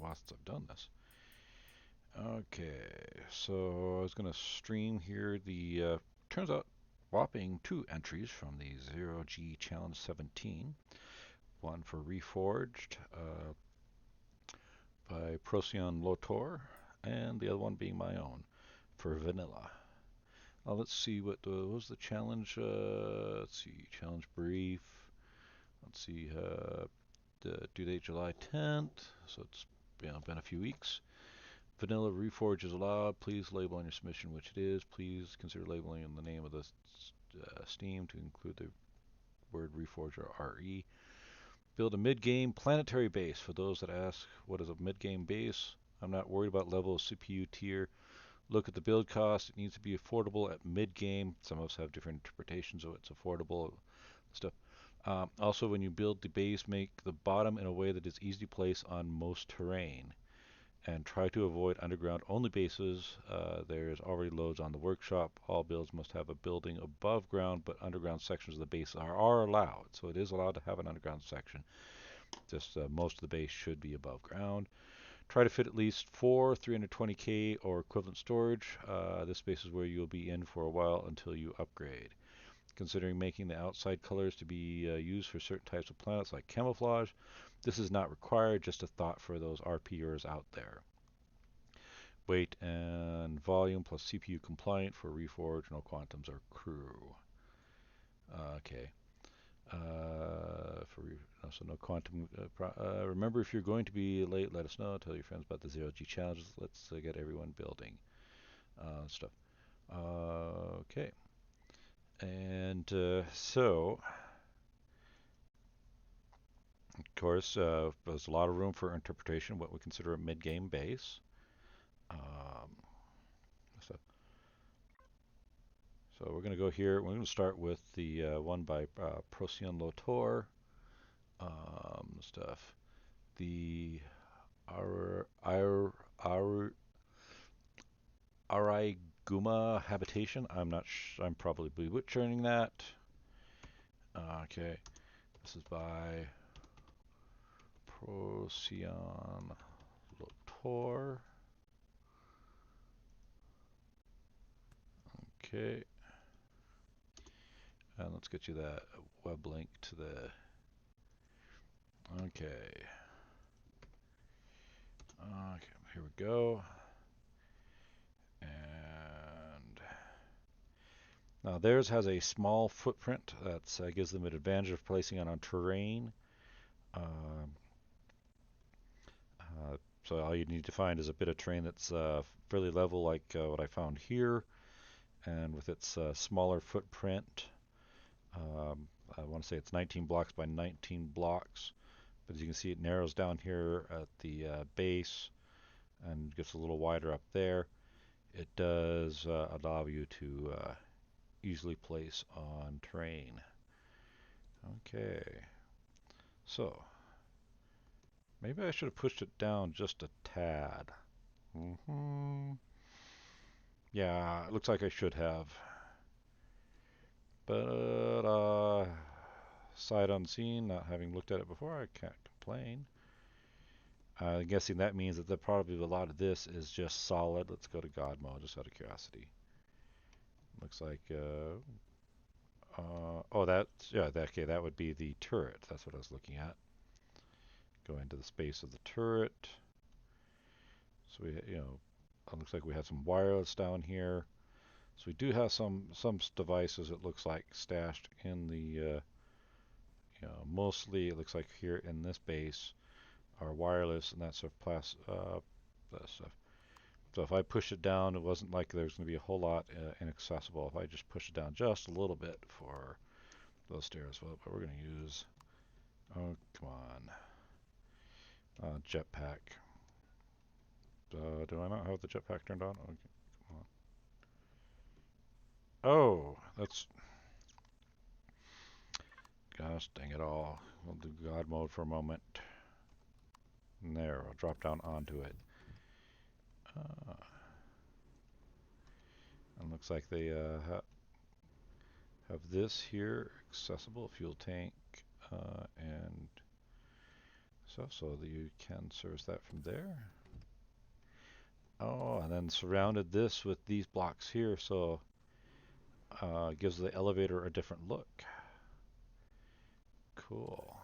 while since I've done this. Okay, so I was going to stream here the, turns out, whopping 2 entries from the ZeroG Challenge 17. One for Reforged by ProcyonLotor, and the other one being my own for Vanilla. Let's see what was the challenge. Let's see, challenge brief. Let's see, the due date July 10th, so it's been a few weeks. Vanilla Reforge is allowed. Please label on your submission which it is. Please consider labeling in the name of the Steam to include the word Reforge or RE. Build a mid-game planetary base. For those that ask what is a mid-game base, I'm not worried about level of CPU tier. Look at the build cost. It needs to be affordable at mid-game. Some of us have different interpretations of it's affordable stuff. Also, when you build the base, make the bottom in a way that is easy to place on most terrain. And try to avoid underground-only bases. There's already loads on the workshop. All builds must have a building above ground, but underground sections of the base are allowed. So it is allowed to have an underground section. Just most of the base should be above ground. Try to fit at least 4 320K or equivalent storage. This space is where you'll be in for a while until you upgrade. Considering making the outside colors to be used for certain types of planets like camouflage, this is not required, just a thought for those RPers out there. Weight and volume plus CPU compliant for Reforge, no quantums or crew. Okay. So no quantum. Remember, if you're going to be late, let us know. Tell your friends about the ZeroG challenges. Let's get everyone building stuff. Okay. And so, of course, there's a lot of room for interpretation, what we consider a mid-game base. Um, so, so we're going to go here. We're going to start with the one by ProcyonLotor stuff. The Araiguma Habitation. I'm probably butchering that. Okay. This is by ProcyonLotor. Okay. And let's get you that web link to the. Okay. Okay, here we go. And now theirs has a small footprint that gives them an advantage of placing it on terrain. Um, so all you need to find is a bit of terrain that's fairly level, like what I found here, and with its smaller footprint. I want to say it's 19 blocks by 19 blocks, but as you can see, it narrows down here at the base and gets a little wider up there. It does allow you to easily place on terrain. Okay, so maybe I should have pushed it down just a tad. Yeah, it looks like I should have. But sight unseen, not having looked at it before, I can't complain. I'm guessing that means that probably a lot of this is just solid. Let's go to God mode, just out of curiosity. Looks like, oh, okay, that would be the turret. That's what I was looking at. Go into the space of the turret. So it looks like we have some wireless down here. So we do have some devices, it looks like, stashed in the, mostly it looks like here in this base are wireless and that sort of that stuff. So if I push it down, it wasn't like there's going to be a whole lot inaccessible. If I just push it down just a little bit for those stairs, well, but we're going to use, oh, come on, jetpack. Do I not have the jetpack turned on? Okay, come on. Oh, that's, gosh dang it all. We'll do God mode for a moment. And there, I'll drop down onto it. And looks like they have this here, accessible fuel tank, and So that you can service that from there. Oh, and then surrounded this with these blocks here, so it gives the elevator a different look. Cool.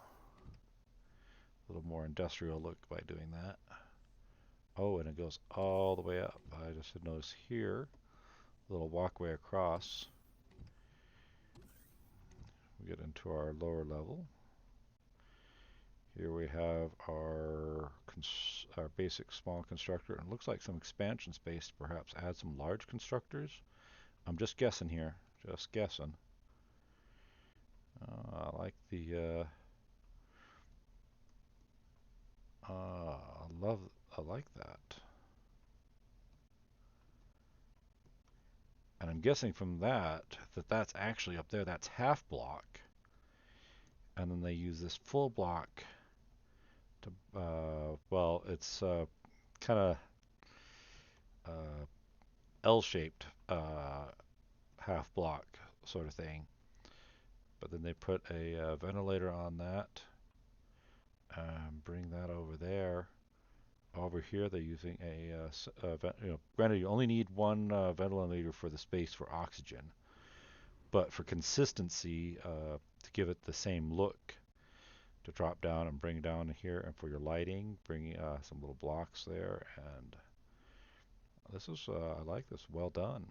A little more industrial look by doing that. Oh, and it goes all the way up. I just noticed here, a little walkway across. We get into our lower level. Here we have our basic small constructor, and it looks like some expansion space to perhaps add some large constructors. I'm just guessing here, just guessing. I like the, I like that. And I'm guessing from that, that's actually up there, that's half block. And then they use this full block to, well, it's kind of uh, L-shaped half block sort of thing. But then they put a ventilator on that and bring that over there. Over here, they're using granted, you only need one ventilator for the space for oxygen. But for consistency, to give it the same look, to drop down and bring down here, and for your lighting, bring some little blocks there. And this is, I like this, well done.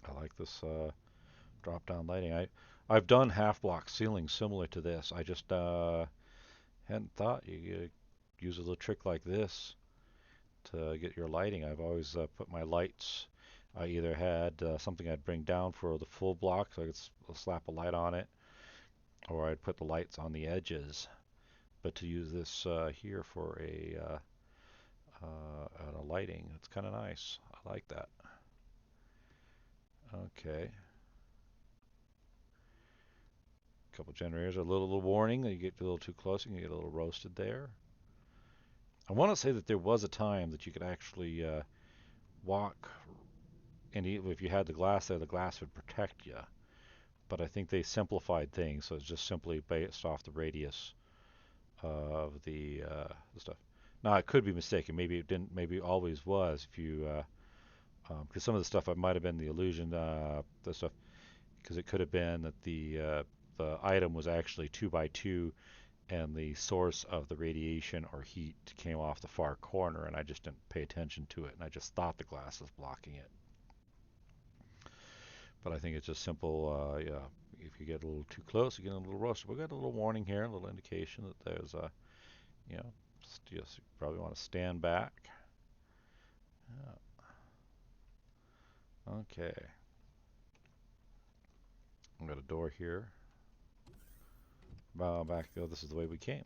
I like this drop down lighting. I've done half block ceilings similar to this. I just hadn't thought you could use a little trick like this to get your lighting. I've always put my lights. I either had something I'd bring down for the full block, so I could slap a light on it, or I'd put the lights on the edges. But to use this here for a lighting, it's kind of nice. I like that. Okay. A couple generators. A little warning that you get a little too close, you can get a little roasted there. I want to say that there was a time that you could actually walk, and if you had the glass there, the glass would protect you. But I think they simplified things, so it's just simply based off the radius of the stuff. Now, I could be mistaken. Maybe it didn't. Maybe it always was. If you, because some of the stuff I might have been the illusion, the stuff, because it could have been that the item was actually 2 by 2, and the source of the radiation or heat came off the far corner, and I just didn't pay attention to it, and I just thought the glass was blocking it. But I think it's just simple, yeah, if you get a little too close, you get a little roasted. We've got a little warning here, a little indication that there's a, you know, just you probably want to stand back. Yeah. Okay. I've got a door here. Back, oh, this is the way we came.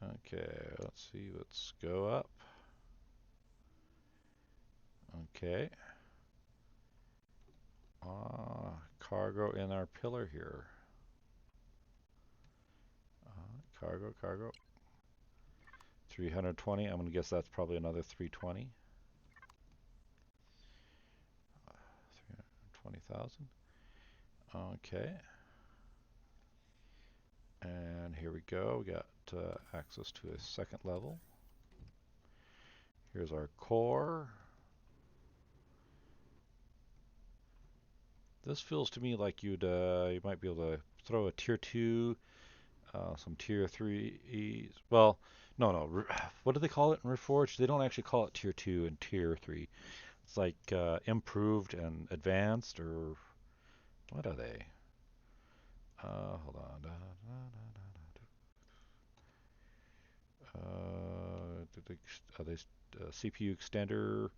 Okay, let's see, let's go up. Okay. Cargo in our pillar here. Cargo. 320. I'm going to guess that's probably another 320. 320,000. Okay. And here we go. We got access to a second level. Here's our core. This feels to me like you might be able to throw a tier 2, some tier 3s. Well, no. What do they call it in Reforged? They don't actually call it tier 2 and tier 3. It's like improved and advanced, or what are they? Hold on. Are they CPU extender,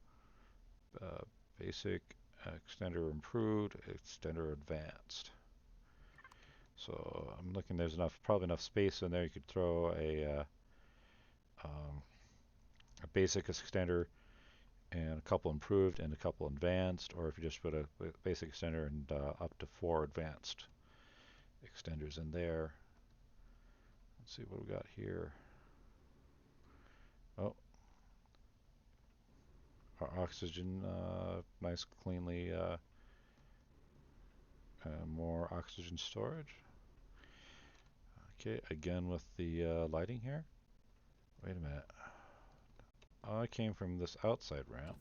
uh, basic, extender improved, extender advanced? So I'm looking. There's probably enough space in there. You could throw a basic extender and a couple improved and a couple advanced, or if you just put a basic extender and up to 4 advanced extenders in there. Let's see what we got here. Oh, our oxygen, nice cleanly, more oxygen storage. Okay, again with the lighting here. Wait a minute. I came from this outside ramp.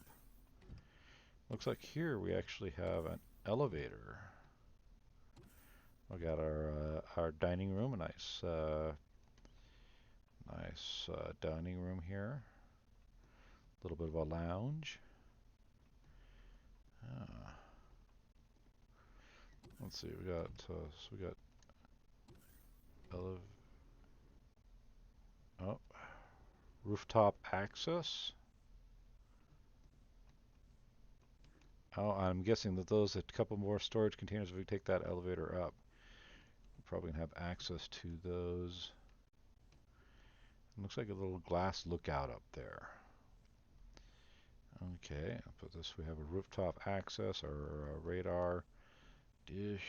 Looks like here we actually have an elevator. We got our dining room, a nice dining room here. A little bit of a lounge. Let's see, we got oh, rooftop access. Oh, I'm guessing that those a couple more storage containers if we take that elevator up. We're probably gonna have access to those. It looks like a little glass lookout up there. Okay, I'll put this. We have a rooftop access or a radar dish.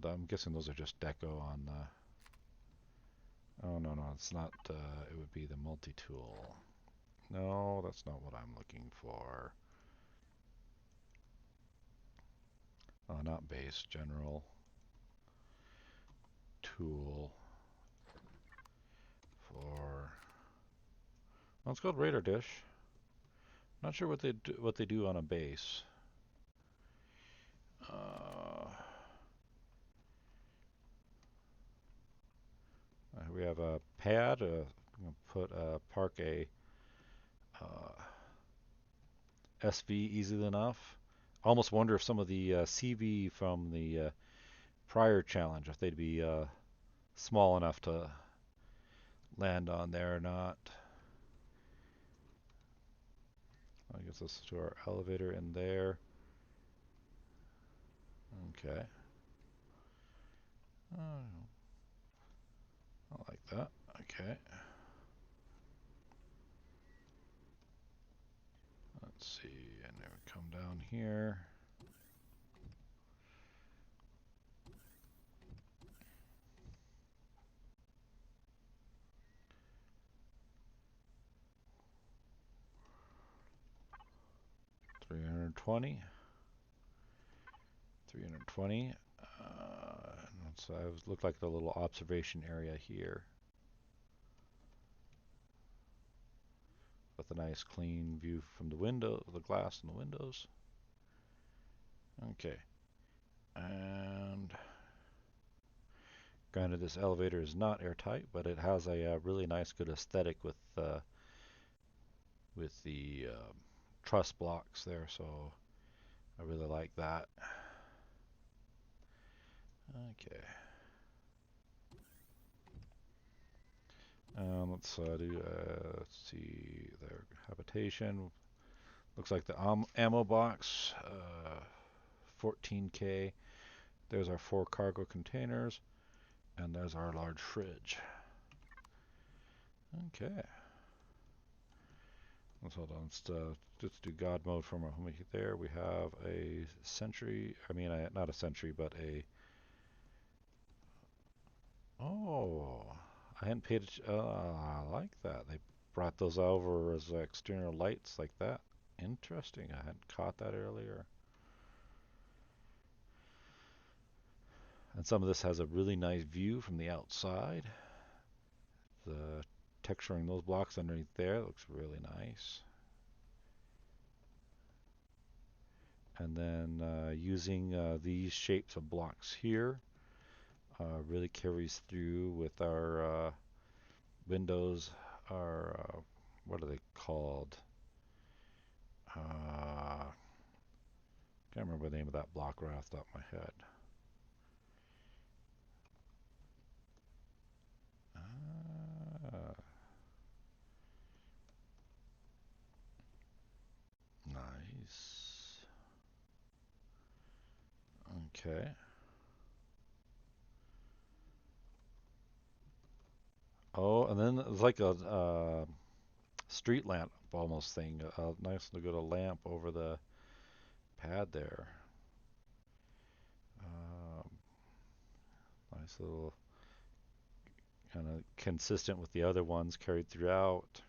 I'm guessing those are just deco on the. Oh no, it's not. It would be the multi-tool. No, that's not what I'm looking for. Oh, not base, general tool for. Oh, it's called radar dish. Not sure what they do on a base. We have a pad. I'm gonna park a SV easily enough. Almost wonder if some of the CV from the prior challenge, if they'd be small enough to land on there or not. I guess let's do our elevator in there. Okay. I like that. Okay. Let's see, and then we come down here. $320. So it looked like the little observation area here with a nice clean view from the window, the glass in the windows. Okay, and granted this elevator is not airtight, but it has a really nice, good aesthetic with the truss blocks there, so I really like that. Okay. Let's see their habitation. Looks like the ammo box, 14K. There's our 4 cargo containers, and there's our large fridge. Okay. Let's hold on. Let's do God mode from our home there. We have a sentry. I mean, not a sentry, but a. Oh, I hadn't paid. I like that. They brought those over as external lights like that. Interesting. I hadn't caught that earlier. And some of this has a really nice view from the outside. The texturing those blocks underneath there looks really nice. And then using these shapes of blocks here really carries through with our windows. Our what are they called? Can't remember the name of that block right off the top of my head. Nice. Okay. Oh, and then it's like a street lamp almost thing. A nice good lamp over the pad there. Nice little, kind of consistent with the other ones carried throughout.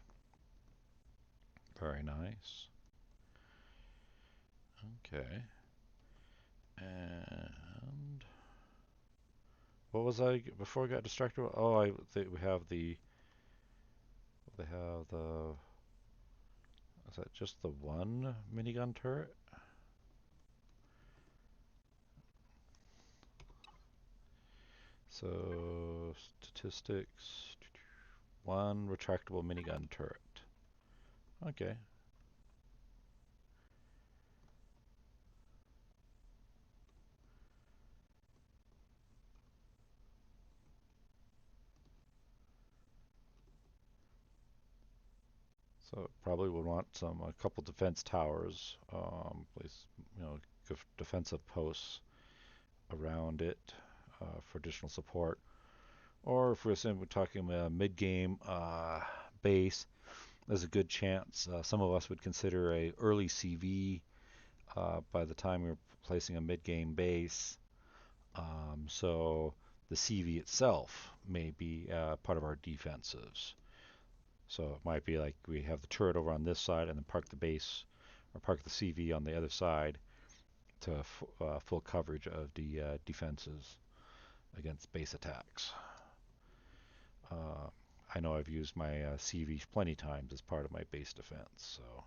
Very nice. Okay. And what was I before I got distracted? Oh, we have they have the is that just the one minigun turret? So statistics, one retractable minigun turret. Okay. So probably would want a couple defense towers, place, defensive posts around it for additional support. Or if we're talking mid-game base, there's a good chance some of us would consider a early CV by the time we're placing a mid-game base. So the CV itself may be part of our defensives. So it might be like we have the turret over on this side and then park the base or park the CV on the other side to full coverage of the defenses against base attacks. Uh, I know I've used my CV plenty times as part of my base defense, so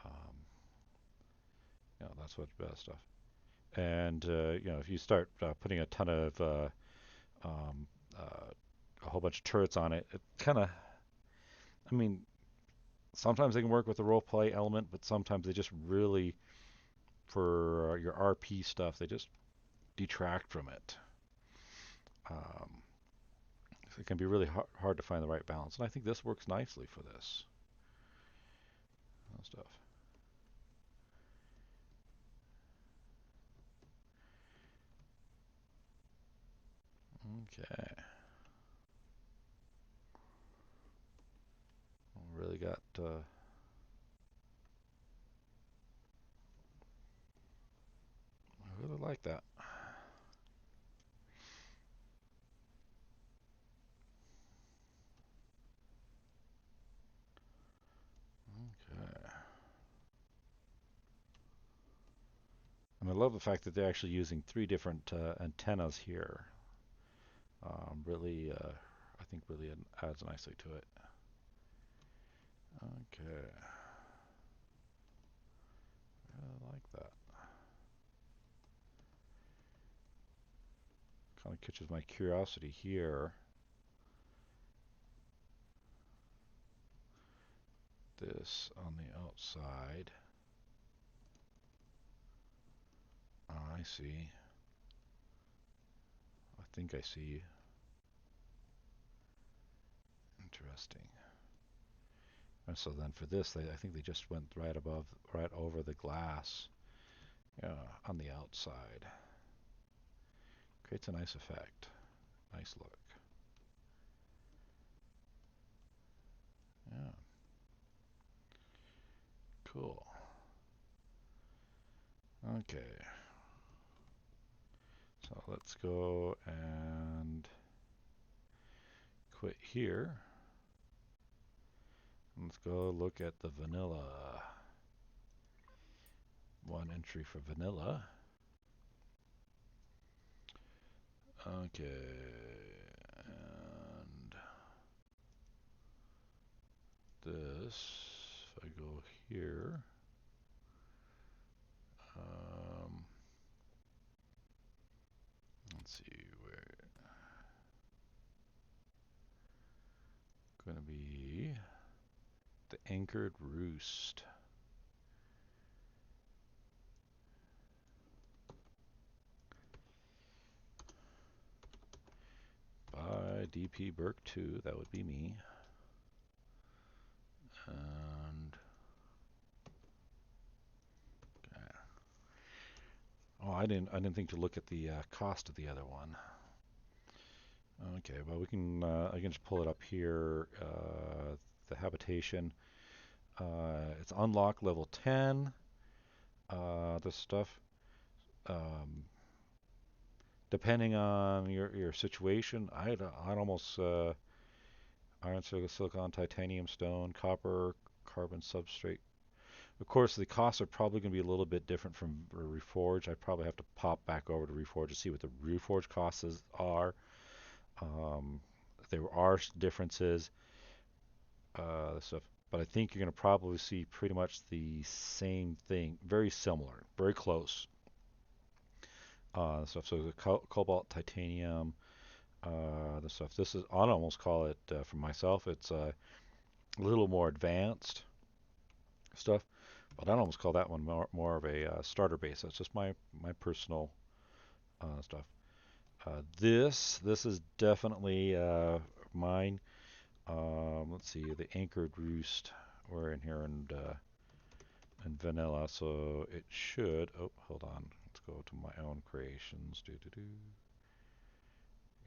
um, that's what's best stuff. And if you start putting a ton of um, a whole bunch of turrets on it, it kind of, I mean, sometimes they can work with the role play element, but sometimes they just really, for your RP stuff, they just detract from it. Um, so it can be really hard to find the right balance, and I think this works nicely for this stuff. Okay, really got. I really like that. Okay. And I love the fact that they're actually using three different antennas here. Really, I think really adds nicely to it. Okay. I like that. Kind of catches my curiosity here. This on the outside. Oh, I see. I think I see. Interesting. And so then for this, I think they just went right over the glass on the outside. Creates a nice effect. Nice look. Yeah. Cool. Okay. So let's go and quit here. Let's go look at the vanilla. One entry for vanilla. Okay. And this, if I go here, um, let's see where, going to be the anchored roost by DP Burke 2. That would be me. And okay. Oh, I didn't think to look at the cost of the other one. Okay, well I can just pull it up here. The habitation. It's unlock level 10. This stuff. Um, Depending on your situation, I'd almost iron, silicon, titanium, stone, copper, carbon substrate. Of course, the costs are probably going to be a little bit different from Reforge. I probably have to pop back over to Reforge to see what the Reforge costs are. Um, there are differences, stuff, but I think you're going to probably see pretty much the same thing, very similar, very close. Stuff. So the cobalt, titanium, the stuff. This is I'd almost call it for myself. It's a little more advanced stuff, but I'd almost call that one more of a starter base. That's just my personal stuff. This is definitely mine. Let's see, the anchored roost. We're in here and vanilla, so it should. Oh, hold on. Let's go to my own creations. Do do do.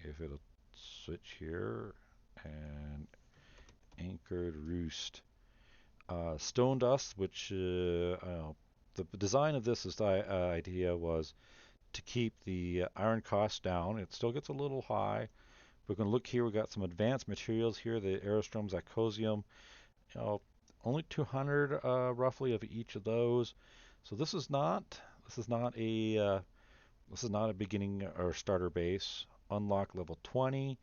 If it'll switch here and anchored roost. Stone dust, which the design of this idea was to keep the iron cost down. It still gets a little high. We're going to look here. We got some advanced materials here. The aerostrom, zirconium. You know, only 200 roughly of each of those. So this is not a this is not a beginning or starter base. Unlock level 20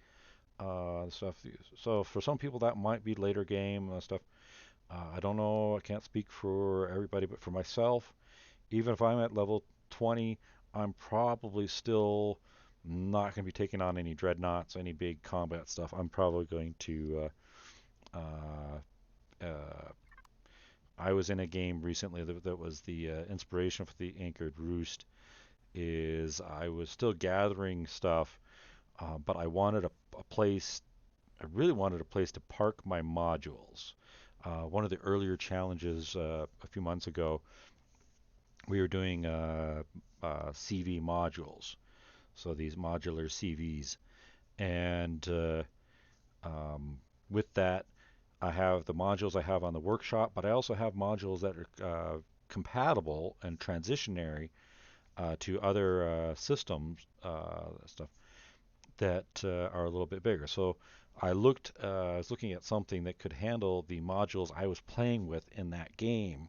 stuff. So for some people that might be later game stuff. I don't know. I can't speak for everybody, but for myself, even if I'm at level 20, I'm probably still not going to be taking on any dreadnoughts, any big combat stuff. I'm probably going to. Uh, I was in a game recently that was the inspiration for the anchored roost. Is I was still gathering stuff, but I wanted a place. I really wanted a place to park my modules. One of the earlier challenges a few months ago, we were doing CV modules, so these modular CVs, and um, with that, I have the modules I have on the workshop, but I also have modules that are compatible and transitionary to other systems stuff that are a little bit bigger. So I was looking at something that could handle the modules I was playing with in that game.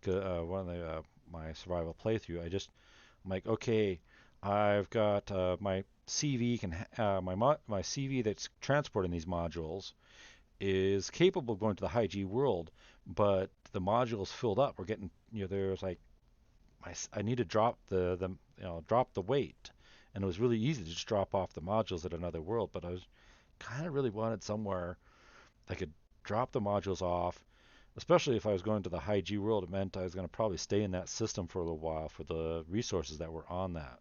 One of the my survival playthrough, I'm like, okay, I've got my CV my CV that's transporting these modules is capable of going to the high G world, but the module's filled up. We're getting there's like I need to drop the drop the weight, and it was really easy to just drop off the modules at another world. But I was kind of really wanted somewhere I could drop the modules off, especially if I was going to the high G world. It meant I was going to probably stay in that system for a little while for the resources that were on that.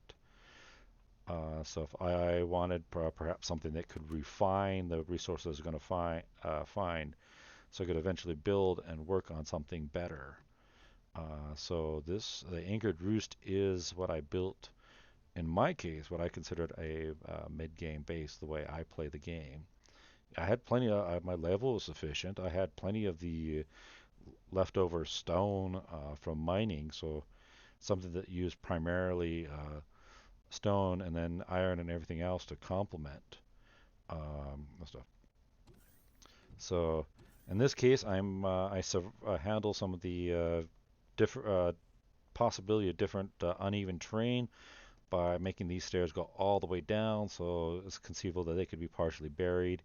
So if I wanted perhaps something that could refine the resources I was going to find, so I could eventually build and work on something better. So the anchored roost is what I built. In my case, what I considered a mid-game base, the way I play the game. I had plenty of my level was sufficient. I had plenty of the leftover stone from mining, so something that used primarily stone and then iron and everything else to complement stuff. So in this case, I handle some of the different possibility of different uneven terrain by making these stairs go all the way down, so it's conceivable that they could be partially buried.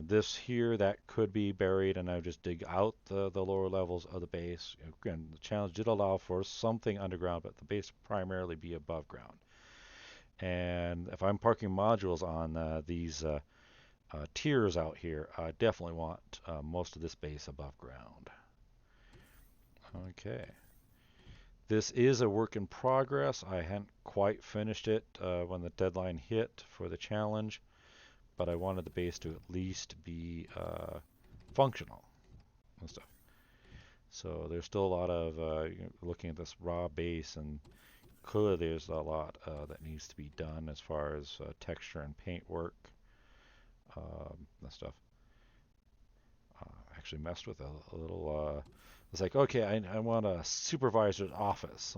This here, that could be buried, and I would just dig out the lower levels of the base. Again, the challenge did allow for something underground, but the base primarily be above ground. And if I'm parking modules on these tiers out here, I definitely want most of this base above ground. Okay. This is a work in progress. I hadn't quite finished it when the deadline hit for the challenge, but I wanted the base to at least be functional and stuff. So there's still a lot of looking at this raw base, and clearly there's a lot that needs to be done as far as texture and paint work and stuff. Actually messed with a little. It's like, okay, I want a supervisor's office.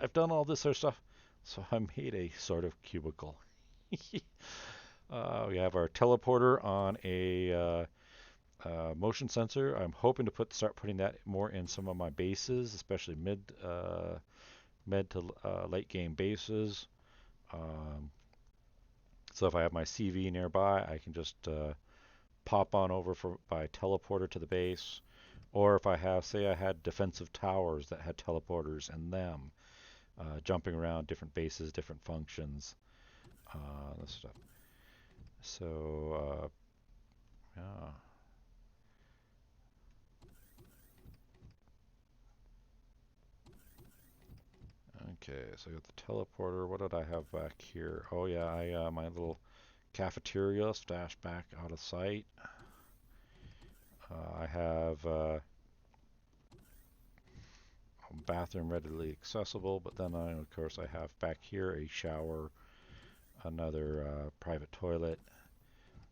I've done all this sort of stuff, so I made a sort of cubicle. We have our teleporter on Motion sensor. I'm hoping to start putting that more in some of my bases, especially mid to late game bases. Um, so if I have my CV nearby, I can just pop on over by teleporter to the base. Or if I have, say, I had defensive towers that had teleporters in them, jumping around different bases, different functions, this stuff. So, yeah. Okay, so I got the teleporter. What did I have back here? Oh yeah, I my little cafeteria stashed back out of sight. I have a bathroom readily accessible, but then of course I have back here a shower, another private toilet,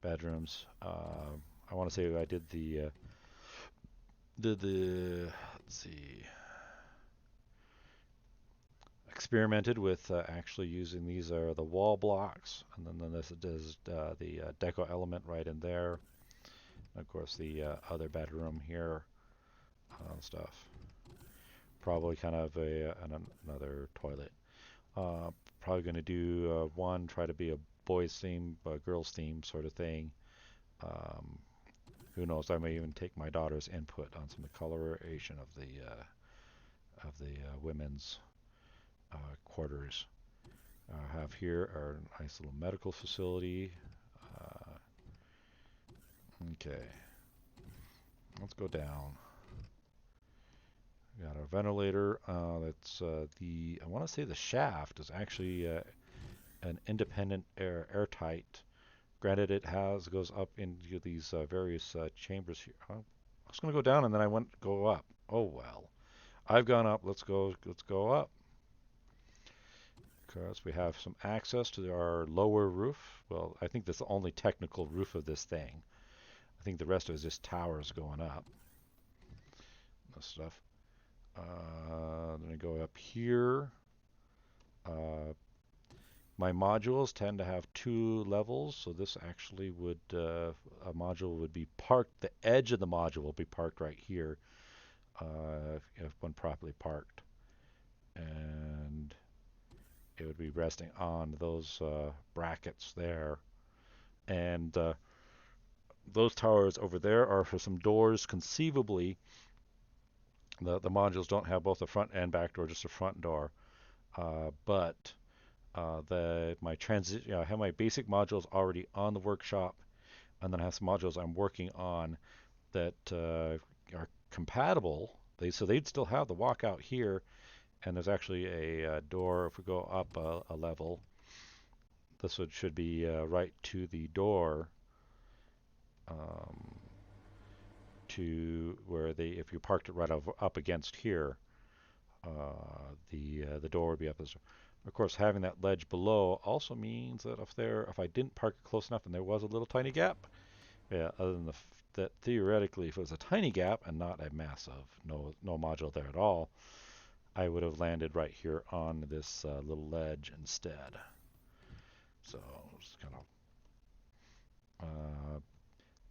bedrooms. I want to say I did the let's see, experimented with actually using these are the wall blocks, and then this is the deco element right in there. And of course the other bedroom here stuff. Probably kind of another toilet. Uh, Probably going to do one, try to be a boys theme, girls theme sort of thing. Um, who knows? I may even take my daughter's input on some of the coloration of the women's quarters. Have here our nice little medical facility. Uh, okay, let's go down. We got our ventilator. That's the I want to say the shaft is actually an independent airtight. Granted, it goes up into these various chambers here. I was going to go down and then I went go up. Oh well, I've gone up. Let's go up. Because we have some access to our lower roof. Well, I think that's the only technical roof of this thing. I think the rest of it is just towers going up. This stuff. Then I go up here. Uh, my modules tend to have two levels, so this actually would a module would be parked. The edge of the module will be parked right here if when properly parked, and it would be resting on those brackets there. And those towers over there are for some doors. Conceivably, the modules don't have both the front and back door, just a front door. But my transit, I have my basic modules already on the workshop, and then I have some modules I'm working on that are compatible. So they'd still have the walkout here, and there's actually a door. If we go up a level, this should be right to the door. Um, to where if you parked it right up against here, the door would be up. Of course, having that ledge below also means that if I didn't park it close enough and there was a little tiny gap, yeah, other than that theoretically, if it was a tiny gap and not a massive, no module there at all, I would have landed right here on this little ledge instead. So it's kind of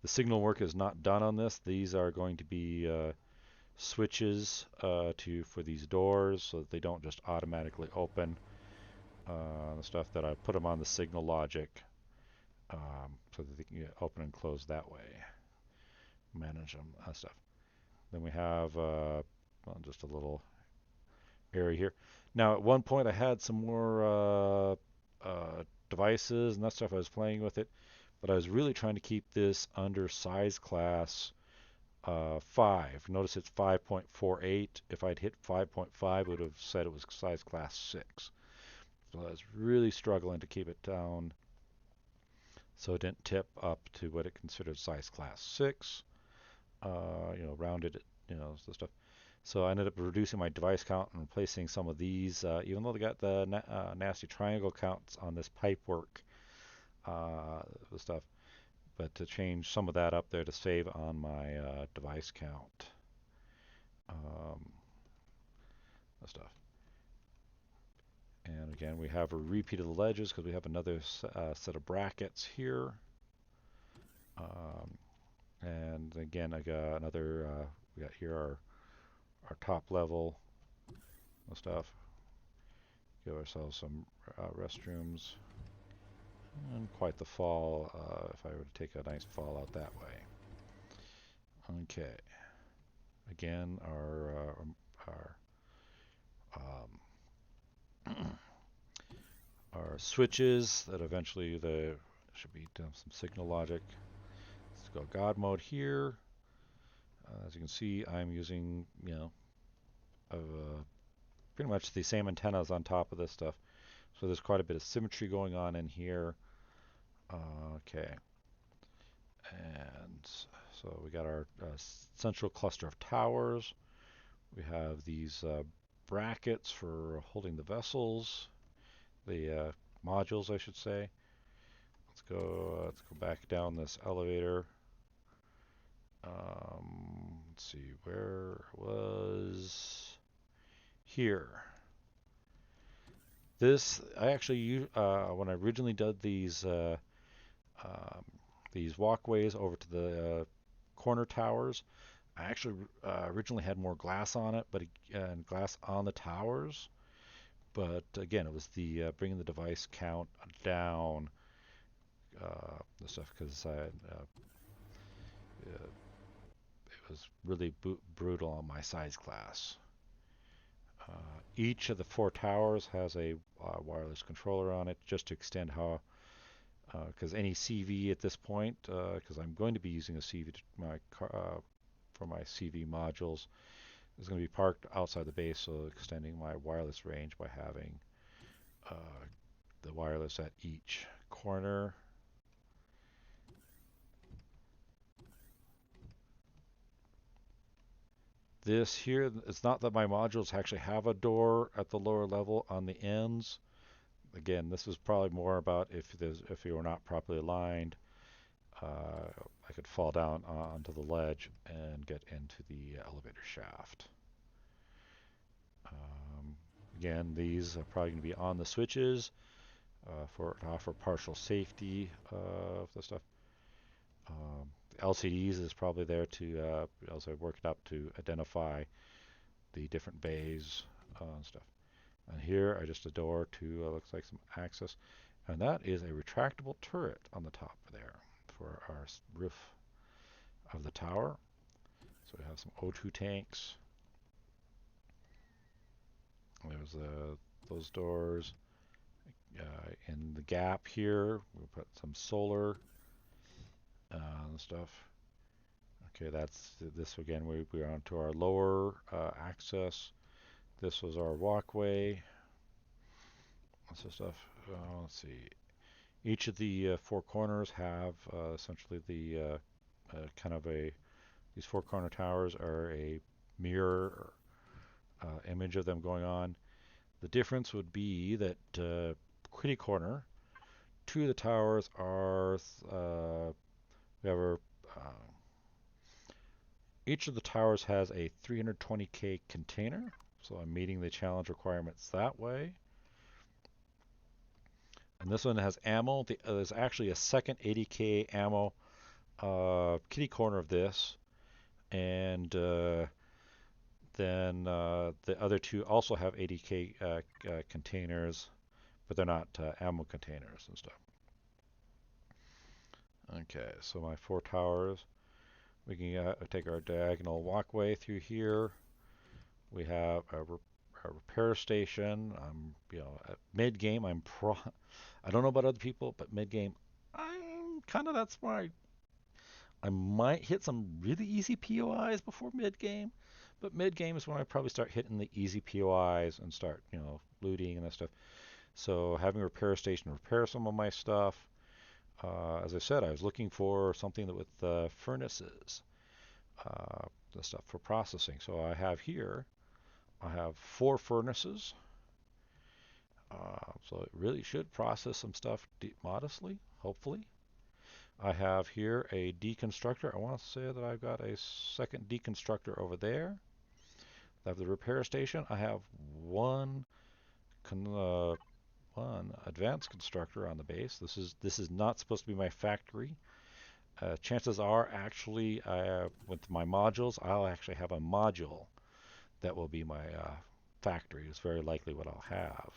the signal work is not done on this. These are going to be switches for these doors so that they don't just automatically open. The stuff that I put them on the signal logic so that they can get open and close that way. Manage them stuff. Then we have well, just a little area here. Now at one point I had some more devices and that stuff. I was playing with it, but I was really trying to keep this under size class 5. Notice it's 5.48. If I'd hit 5.5, it would have said it was size class 6. So I was really struggling to keep it down so it didn't tip up to what it considered size class 6. Rounded it, the stuff. So I ended up reducing my device count and replacing some of these, even though they got the nasty triangle counts on this pipe work, the stuff. But to change some of that up there to save on my device count, the stuff. And again, we have a repeat of the ledges because we have another set of brackets here. Um, And again, I got another, we got here our top level stuff. Give ourselves some restrooms. And quite the fall if I were to take a nice fall out that way. Okay. Again, our switches that eventually should be doing some signal logic. Let's go God mode here. As you can see, I'm using, pretty much the same antennas on top of this stuff. So there's quite a bit of symmetry going on in here. Okay. And so we got our central cluster of towers. We have these brackets for holding the vessels, the modules, I should say. Let's go back down this elevator. Let's see where it was here. This I actually when I originally did these walkways over to the corner towers. I actually originally had more glass on it, and glass on the towers. But again, it was the bringing the device count down, the stuff because it was really brutal on my size class. Each of the 4 towers has a wireless controller on it, just to extend how, because any CV at this point, because I'm going to be using a CV for my CV modules, is going to be parked outside the base, so extending my wireless range by having uh, the wireless at each corner. This here, it's not that my modules actually have a door at the lower level on the ends. Again, this is probably more about if you were not properly aligned, I could fall down onto the ledge and get into the elevator shaft. Again, these are probably going to be on the switches to offer partial safety of the stuff. The LCDs is probably there to also work it up to identify the different bays and stuff. And here I just a door to looks like some access, and that is a retractable turret on the top there for our roof of the tower. So we have some O2 tanks. There's those doors. In the gap here, we'll put some solar and stuff. Okay, that's this again. We're onto our lower access. This was our walkway. Lots of stuff. Let's see. Each of the 4 corners have essentially the kind of these 4 corner towers are a mirror image of them going on. The difference would be that kitty corner, 2 of the towers are we have each of the towers has a 320k container, so I'm meeting the challenge requirements that way. And this one has ammo. There's actually a second 80k ammo kitty corner of this, and then the other 2 also have 80k containers, but they're not ammo containers and stuff. Okay, so my 4 towers. We can take our diagonal walkway through here. We have a repair station. At mid game, I don't know about other people, but mid game, I'm kind of that's where I might hit some really easy POIs before mid game, but mid game is when I probably start hitting the easy POIs and start looting and that stuff. So having a repair station repair some of my stuff. As I said, I was looking for something that with furnaces, the stuff for processing. So I have 4 furnaces. So it really should process some stuff modestly, hopefully. I have here a deconstructor. I want to say that I've got a second deconstructor over there. I have the repair station. I have one advanced constructor on the base. This is not supposed to be my factory. chances are actually with my modules, I'll actually have a module that will be my factory. It's very likely what I'll have.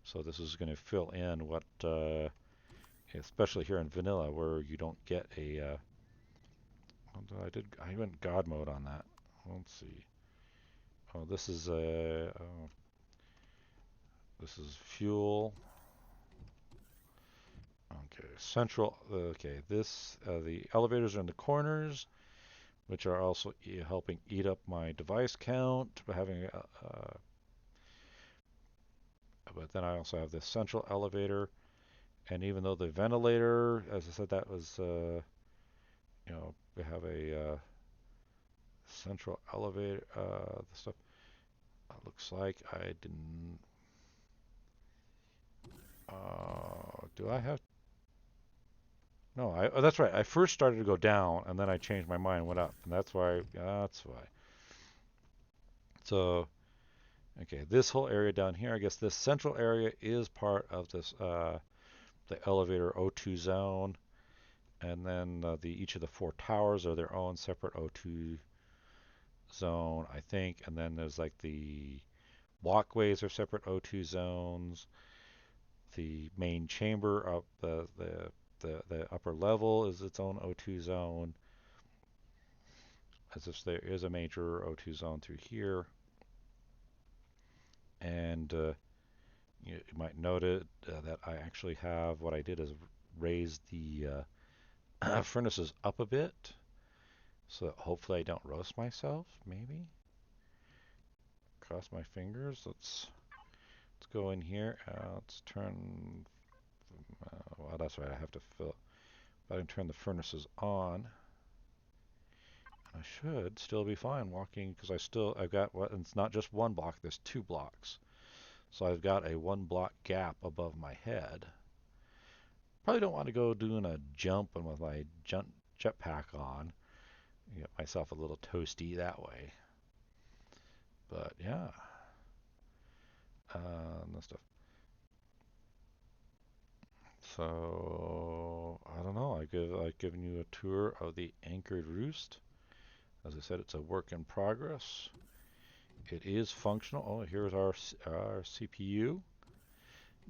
So this is going to fill in what, especially here in vanilla, where you don't get a. I went God mode on that. Let's see. Oh, this is a. Oh, this is fuel. Okay, central. Okay, this the elevators are in the corners, which are also helping eat up my device count. But then I also have this central elevator, and even though the ventilator, as I said, that was we have a central elevator. The stuff looks like I didn't. Do I have? No, oh, that's right. I first started to go down, and then I changed my mind and went up, and that's why. That's why. So, okay, this whole area down here, I guess this central area is part of this the elevator O2 zone, and then each of the four towers are their own separate O2 zone, I think, and then there's like the walkways are separate O2 zones. The main chamber up the upper level is its own O2 zone, as if there is a major O2 zone through here. And you might note that I actually have what I did is raise the furnaces up a bit, so that hopefully I don't roast myself. Maybe. Cross my fingers. Let's go in here. Let's turn. Well, that's right. I have to fill. If I can turn the furnaces on, I should still be fine walking because I've got what? It's not just one block. There's two blocks, so I've got a one block gap above my head. Probably don't want to go doing a jump and with my jetpack on. Get myself a little toasty that way. But yeah, and stuff. So I don't know. I've given you a tour of the anchored roost. As I said, it's a work in progress. It is functional. Oh, here's our CPU.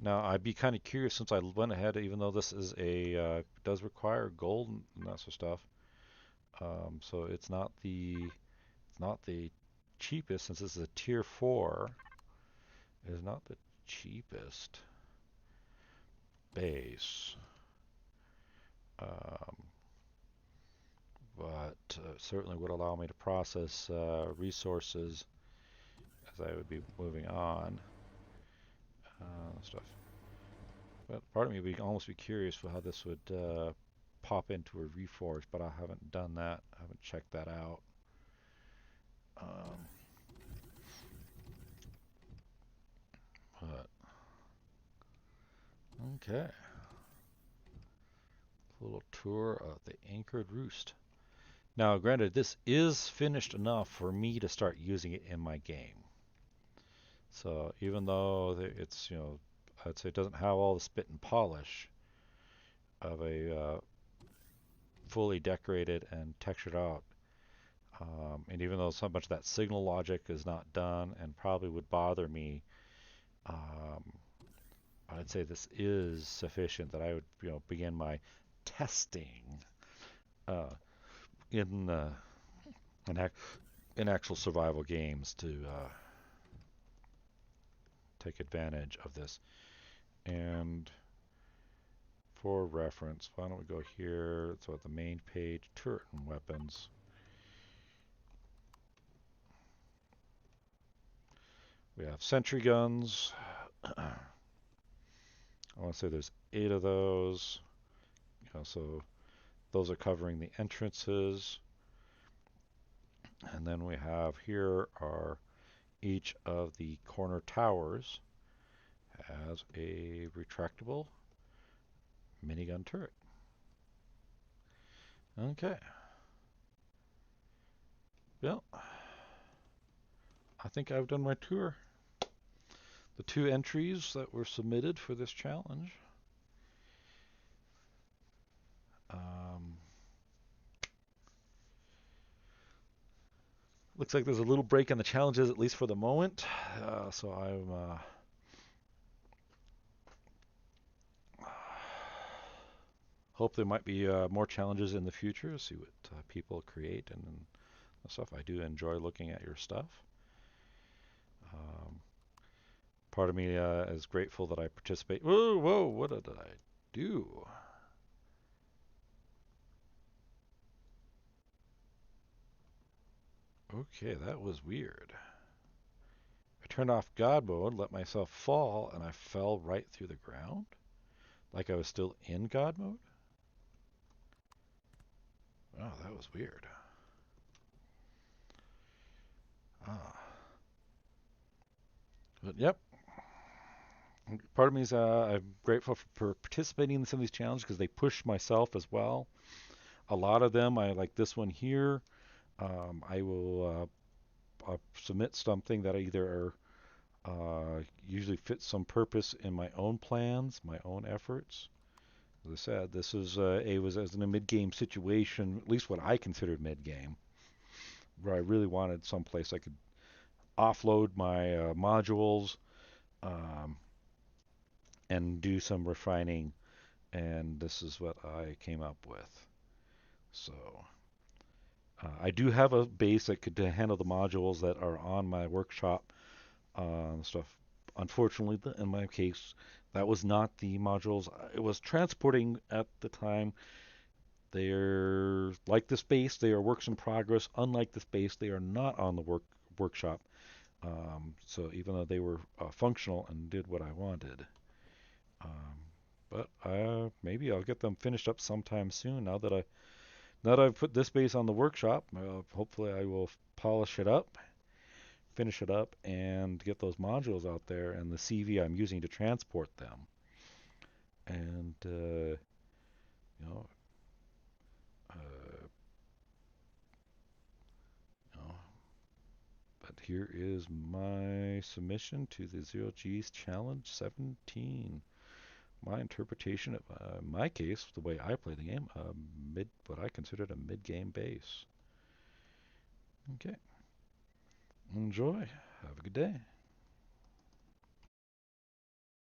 Now I'd be kind of curious since I went ahead, even though this is does require gold and that sort of stuff. So it's not the cheapest since this is a tier 4. It is not the cheapest base. Um, but certainly would allow me to process resources as I would be moving on. Stuff. But part of me would almost be curious for how this would pop into a reforge, but I haven't done that. I haven't checked that out. But okay, a little tour of the anchored roost. Now, granted, this is finished enough for me to start using it in my game. So even though it's, I'd say it doesn't have all the spit and polish of a fully decorated and textured out, and even though so much of that signal logic is not done and probably would bother me, um, I'd say this is sufficient that I would, begin my testing uh, in in actual survival games to take advantage of this. And for reference, why don't we go here? So at the main page, turret and weapons. We have sentry guns. I want to say there's 8 of those. So those are covering the entrances. And then we have here are each of the corner towers has a retractable minigun turret. Okay. Well, I think I've done my tour. The 2 entries that were submitted for this challenge. Looks like there's a little break in the challenges, at least for the moment. So I'm hope there might be more challenges in the future. See what people create and stuff. I do enjoy looking at your stuff. Um, Part of me is grateful that I participate. Whoa, whoa! What did I do? Okay, that was weird. I turned off God mode, let myself fall, and I fell right through the ground? Like I was still in God mode? Oh, that was weird. Ah. But yep. Part of me is I'm grateful for participating in some of these challenges because they push myself as well. A lot of them, I like this one here. I will submit something that I either usually fits some purpose in my own plans, my own efforts. As I said, this is was as in a mid-game situation, at least what I considered mid-game, where I really wanted someplace I could offload my modules um, and do some refining, and this is what I came up with. So I do have a base that could handle the modules that are on my workshop stuff. Unfortunately, in my case, that was not the modules it was transporting at the time. They're like the space; they are works in progress. Unlike the space, they are not on the workshop. So even though they were functional and did what I wanted, um, but maybe I'll get them finished up sometime soon. Now that I've put this base on the workshop, hopefully I will polish it up, finish it up, and get those modules out there and the CV I'm using to transport them. And you know, uh, you know, but here is my submission to the ZeroG's Challenge 17. My interpretation of my case, the way I play the game, what I considered a mid-game base. Okay, enjoy. Have a good day.